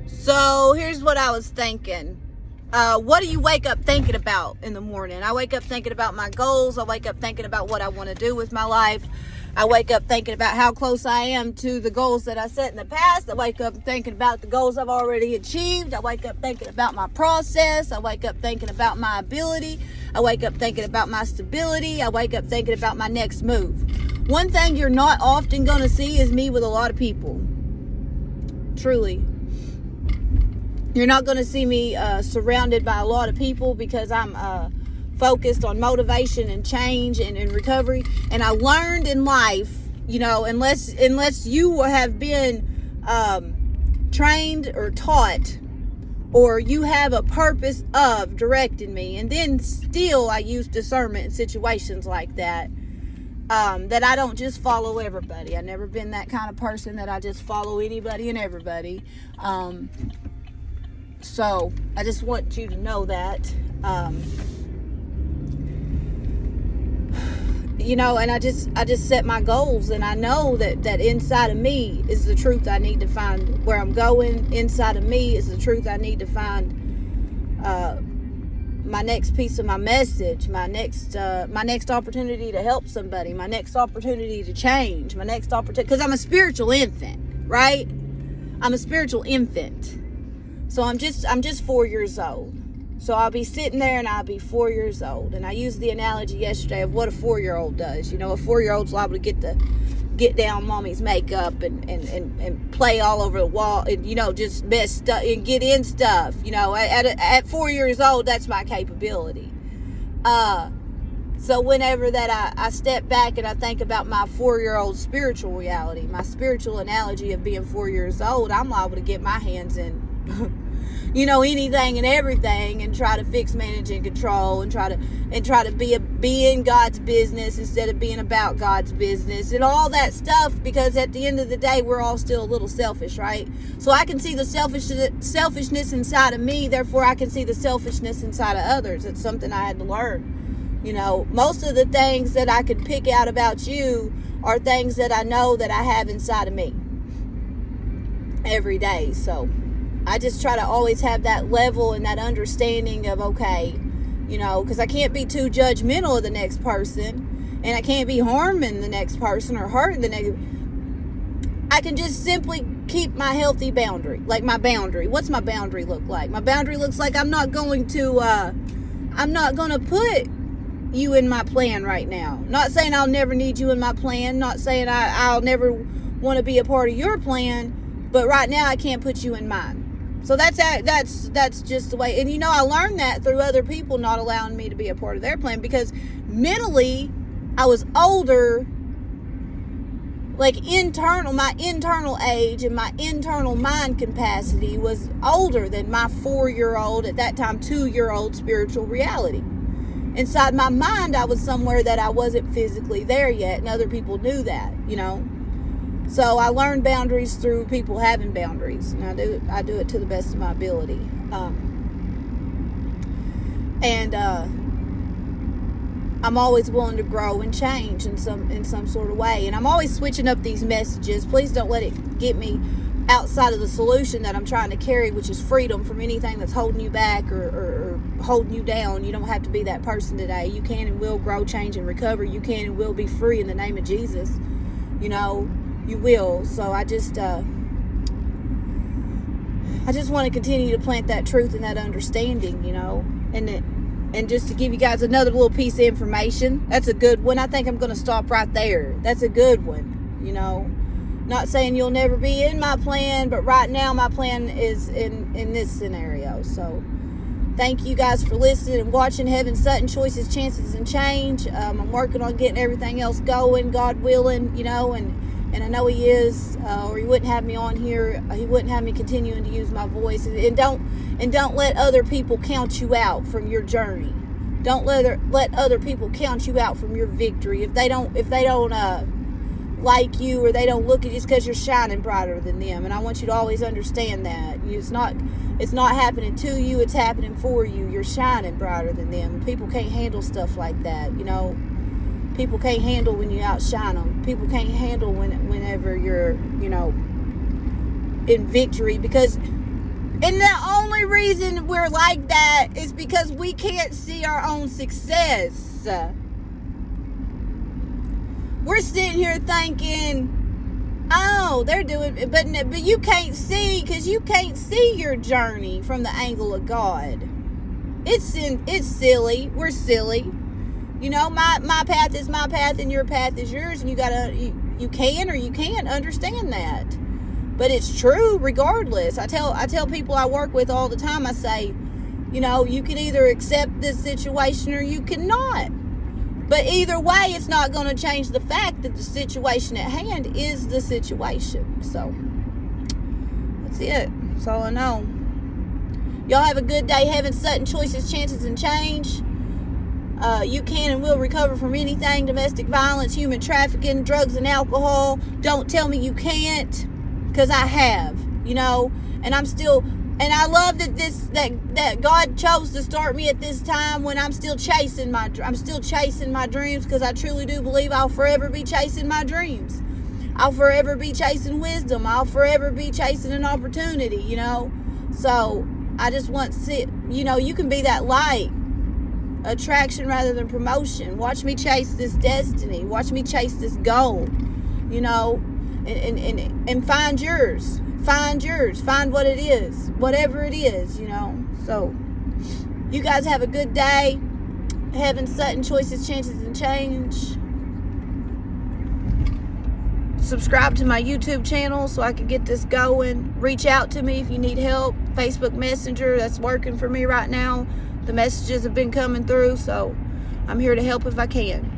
So here's what I was thinking. What do you wake up thinking about in the morning? I wake up thinking about my goals. I wake up thinking about what I want to do with my life. I wake up thinking about how close I am to the goals that I set in the past. I wake up thinking about the goals I've already achieved. I wake up thinking about my process. I wake up thinking about my ability. I wake up thinking about my stability. I wake up thinking about my next move. One thing you're not often going to see is me with a lot of people. Truly. You're not going to see me surrounded by a lot of people because I'm focused on motivation and change and recovery. And I learned in life, unless you have been trained or taught, or you have a purpose of directing me, and then still I use discernment in situations like that, that I don't just follow everybody. I've never been that kind of person that I just follow anybody and everybody. So I just want you to know that, and I just set my goals, and I know that inside of me is the truth I need to find where I'm going. Inside of me is the truth I need to find, my next piece of my message, my next opportunity to help somebody, my next opportunity to change, my next opportunity, because I'm a spiritual infant, right? I'm a spiritual infant. So I'm just 4 years old. So I'll be sitting there and I'll be 4 years old. And I used the analogy yesterday of what a 4-year-old does. A 4-year-old's liable to get down mommy's makeup and play all over the wall and, just mess stuff and get in stuff. At 4 years old, that's my capability. So whenever that I step back and I think about my 4-year-old spiritual reality, my spiritual analogy of being 4 years old, I'm liable to get my hands in anything and everything, and try to fix, manage, and control, and try to be in God's business instead of being about God's business and all that stuff, because at the end of the day, we're all still a little selfish, right? So I can see the selfishness inside of me, therefore I can see the selfishness inside of others. It's something I had to learn. Most of the things that I could pick out about you are things that I know that I have inside of me every day. So I just try to always have that level and that understanding of, okay, because I can't be too judgmental of the next person, and I can't be harming the next person or hurting the next. I can just simply keep my healthy boundary. Like my boundary. What's my boundary look like? My boundary looks like I'm not going to put you in my plan right now. Not saying I'll never need you in my plan. Not saying I'll never want to be a part of your plan. But right now I can't put you in mine. So that's just the way. And I learned that through other people not allowing me to be a part of their plan, because mentally I was older. Like my internal age and my internal mind capacity was older than my 4-year-old, at that time 2-year-old spiritual reality. Inside my mind, I was somewhere that I wasn't physically there yet, and other people knew that, So I learned boundaries through people having boundaries, and I do it to the best of my ability. I'm always willing to grow and change in some sort of way, and I'm always switching up these messages. Please don't let it get me outside of the solution that I'm trying to carry, which is freedom from anything that's holding you back or holding you down. You don't have to be that person today. You can and will grow, change, and recover. You can and will be free in the name of Jesus. You will. So I just want to continue to plant that truth and that understanding, and just to give you guys another little piece of information. That's a good one. I think I'm going to stop right there. That's a good one. Not saying you'll never be in my plan, but right now my plan is in this scenario. So thank you guys for listening and watching Heaven, Sutton, Choices, Chances, and Change. I'm working on getting everything else going, God willing, and I know He is, or He wouldn't have me on here. He wouldn't have me continuing to use my voice. And don't let other people count you out from your journey. Don't let other people count you out from your victory. If they don't like you, or they don't look at you, it's because you're shining brighter than them. And I want you to always understand that it's not happening to you, it's happening for you. You're shining brighter than them. And people can't handle stuff like that. People can't handle when you outshine them. People can't handle whenever you're in victory, because And the only reason we're like that is because we can't see our own success. We're sitting here thinking, oh, they're doing it, but you can't see, because you can't see your journey from the angle of God. It's silly. We're silly. You know, my path is my path and your path is yours, and you can or you can't understand that. But it's true regardless. I tell people I work with all the time, I say, you know, you can either accept this situation or you cannot. But either way, it's not going to change the fact that the situation at hand is the situation. So, that's it. That's all I know. Y'all have a good day. Having Sutton choices, chances, and change. You can and will recover from anything: domestic violence, human trafficking, drugs and alcohol. Don't tell me you can't, because I have, you know, and I'm still, and I love that God chose to start me at this time when I'm still chasing my dreams, because I truly do believe I'll forever be chasing my dreams. I'll forever be chasing wisdom. I'll forever be chasing an opportunity, you know. So I just want to see, you know, you can be that light. Attraction rather than promotion. Watch me chase this destiny. Watch me chase this goal, you know, and find yours. Find yours. Find what it is. Whatever it is, you know. So, you guys have a good day. Having Sutton choices, chances, and change. Subscribe to my YouTube channel so I can get this going. Reach out to me if you need help. Facebook Messenger, that's working for me right now. The messages have been coming through, so I'm here to help if I can.